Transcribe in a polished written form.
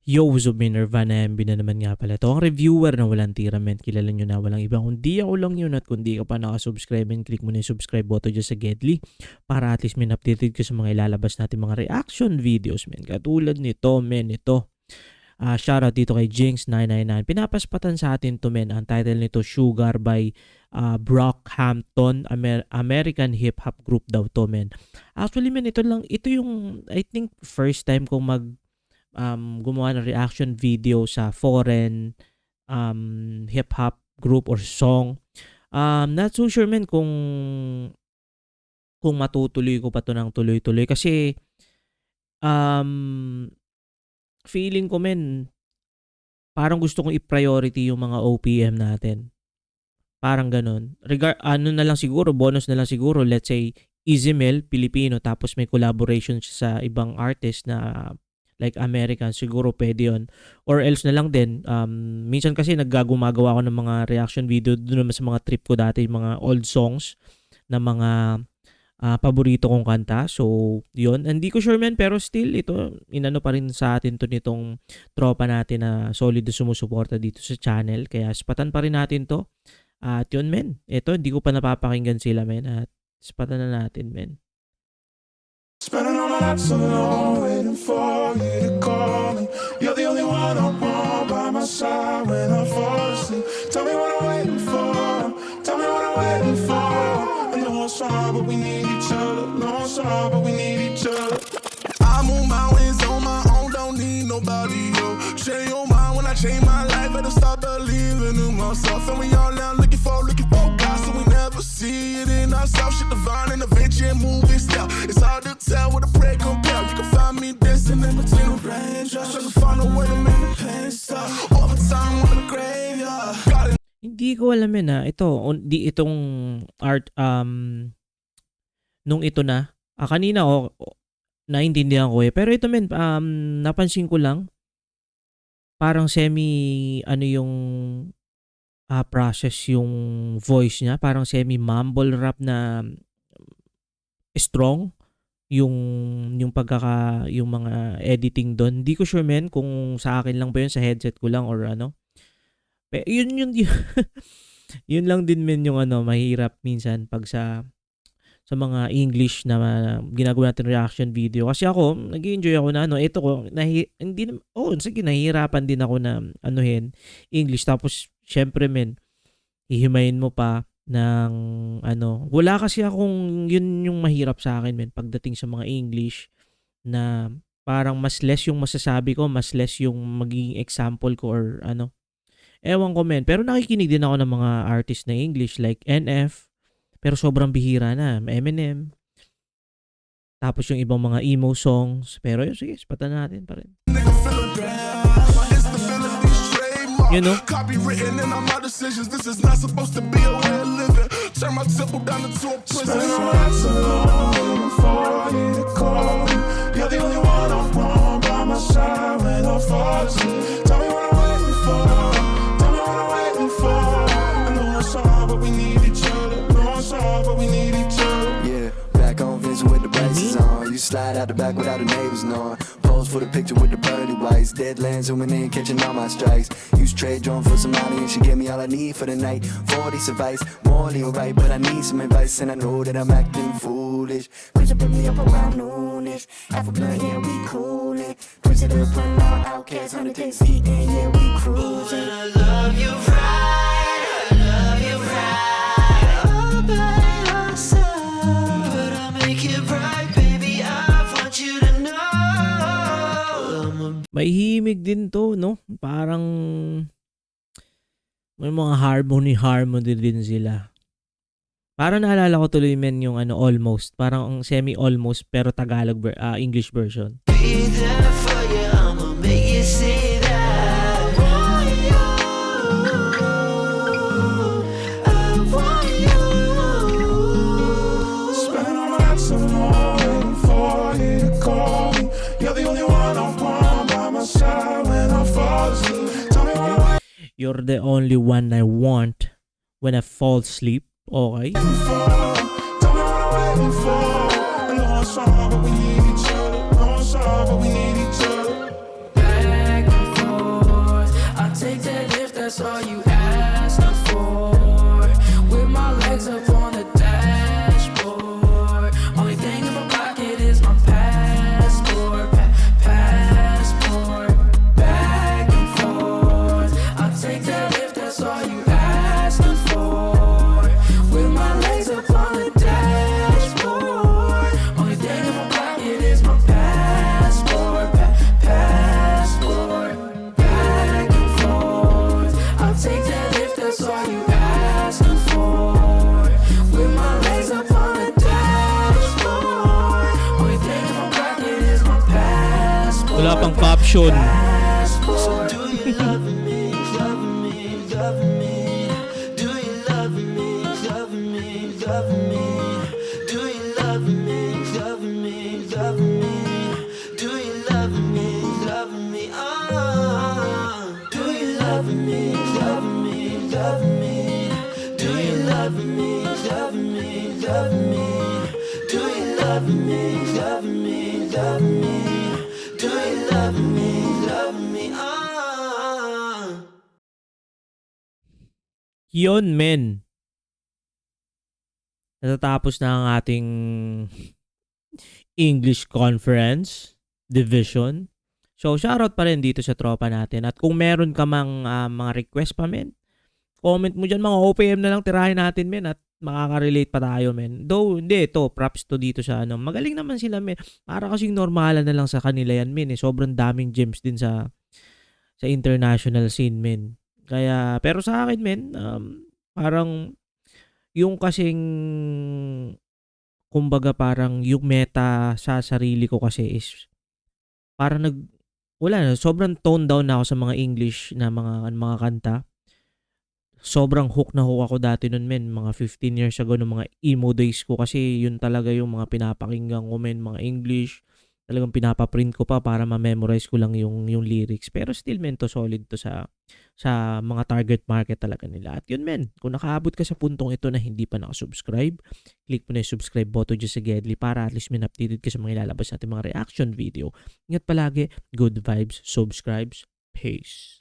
Yo, what's up, Nirvana MB na naman nga pala. Ito ang reviewer na walang tira, men. Kilala nyo na, walang iba. Kundi ako lang yun, at kundi ka pa nakasubscribe, and click mo na yung subscribe button dyan sa Gedli para at least, men, updated ka sa mga ilalabas natin mga reaction videos, men. Katulad nito, men, ito. Shoutout dito kay Jinx999. Pinapaspatan sa atin to, men. Ang title nito, Sugar by Brockhampton. American hip-hop group daw to, men. Actually, men, ito yung, I think, first time kong gumawa ng reaction video sa foreign hip-hop group or song. Not so sure, men, kung matutuloy ko pa to ng tuloy-tuloy kasi feeling ko, men, parang gusto kong i-priority yung mga OPM natin. Parang ganun. Ano na lang siguro, bonus na lang siguro, let's say Izimel, Pilipino, tapos may collaboration siya sa ibang artist na like American, siguro pwede yun. Or else na lang din, minsan kasi gumagawa ako ng mga reaction video doon naman sa mga trip ko dati, mga old songs na mga paborito kong kanta. So, yun. Hindi ko sure, men, pero still, ito, inano pa rin sa atin to nitong tropa natin na solid na sumusuporta dito sa channel. Kaya, spatan pa rin natin to. At yun, men. Ito, hindi ko pa napapakinggan sila, men. At spatan na natin, men. Spending all my nights alone, waiting for you to call me. You're the only one I want by my side when I fall asleep. Tell me what I'm waiting for. Tell me what I'm waiting for. I know it's hard, but we need each other. No, it's hard, but we need each other. I move mountains on my own, don't need nobody, yo. Change your mind when I change my life. Better start believing in myself. And we all now looking for God, so we never see it in ourselves. Shit divine and adventure and moving style. It's hard to tell what a prayer compare. You can find me dancing in between the raindrops. Trying to find a way to make the pain stop. Overtime on the graveyard. Hindi ko alam yun, itong art, nung ito na, kanina naintindihan ko pero ito, men, napansin ko lang, parang yung process yung voice niya, parang semi-mumble rap na strong yung mga editing doon. Hindi ko sure, men, kung sa akin lang ba yun, sa headset ko lang or ano. Pero yun yun lang din, men, yung mahirap minsan pag sa mga English na ginagawa natin reaction video. Kasi ako, nag-enjoy ako na ito ko, nahihirapan din ako na English. Tapos, syempre, men, hihimayin mo pa ng wala kasi akong, yun yung mahirap sa akin, men, pagdating sa mga English na parang mas less yung masasabi ko, mas less yung magiging example ko or ewan ko, men. Pero nakikinig din ako ng mga artist na English like NF, pero sobrang bihira na. Eminem. Tapos yung ibang mga emo songs. Pero yun, sige, spatan natin pa rin. You know? Copywritten in all my decisions. This is not supposed to be a way of living. Turn my temple down into a prison. Spend all nights alone before you to call me. You're the only one I want by my side when I fall asleep. Tell me what I'm waiting for. Tell me what I'm waiting for. I know it's hard, but we need each other. But we need each other. Yeah, back on Vince with the braces on. You slide out the back without the neighbors knowing. Pose for the picture with the pearly whites. Deadlands zooming in, catching all my strikes. Use trade drone for some money and she gave me all I need for the night. 40 advice, morally alright, but I need some advice and I know that I'm acting foolish. Push up me up around noonish. Alpha blood, yeah, we coolin'. Push it up on our outcasts, 100 days eating, yeah, we cruising. I love you right, I love you right. May himig din to, no? Parang may mga harmony din sila. Parang naalala ko tuloy, men, yung almost. Parang ang semi-almost pero Tagalog English version. Be there for you, I'ma make you see that. You're the only one I want when I fall asleep. Okay. Back that's all you asking for. With my legs up on the dashboard. Only thing in my pocket is my passport. Passport. Back and forth. I'll take that if that's all you asking for. With my legs up on the dashboard. Only thing in my pocket is my passport. Passport. Back and forth. I'll take that if that's all you asking for. With my legs up on the dashboard. Only thing in my pocket is my passport. Wala pang caption. So do you love me, love me, love me? Do you love me, love me, love me? Do you love me, love me, love me? Do you love me, love me? Ah, do you love me, love me, love me? Do you love me, love me, love me? Do you love me, love me, love me? Do you love me, love me? Ah. Yun, men. Natatapos na ang ating English Conference Division. So, shoutout pa rin dito sa tropa natin. At kung meron ka mang mga request pa, men, comment mo dyan, mga OPM na lang tirahin natin, men, at makaka-relate pa tayo, men. Though, hindi, props to dito sa ano. Magaling naman sila, men. Para kasing normalan na lang sa kanila yan, men. Sobrang daming gems din sa international scene, men. Kaya, pero sa akin, men, parang yung kasing, kumbaga parang yung meta sa sarili ko kasi is parang wala na, sobrang toned down na ako sa mga English na mga kanta. Sobrang hook na hook ako dati nun, men, mga 15 years ago ng mga emo days ko kasi yun talaga yung mga pinapakinggan ko, men, mga English. Talagang pinapaprint ko pa para ma-memorize ko lang yung lyrics. Pero still, men, to solid to sa mga target market talaga nila. At yun, men, kung nakaabot ka sa puntong ito na hindi pa nakasubscribe, click mo na yung subscribe button dyan sa Gedli para at least may updated ka sa mga ilalabas natin mga reaction video. Ingat palagi, good vibes, subscribes, peace.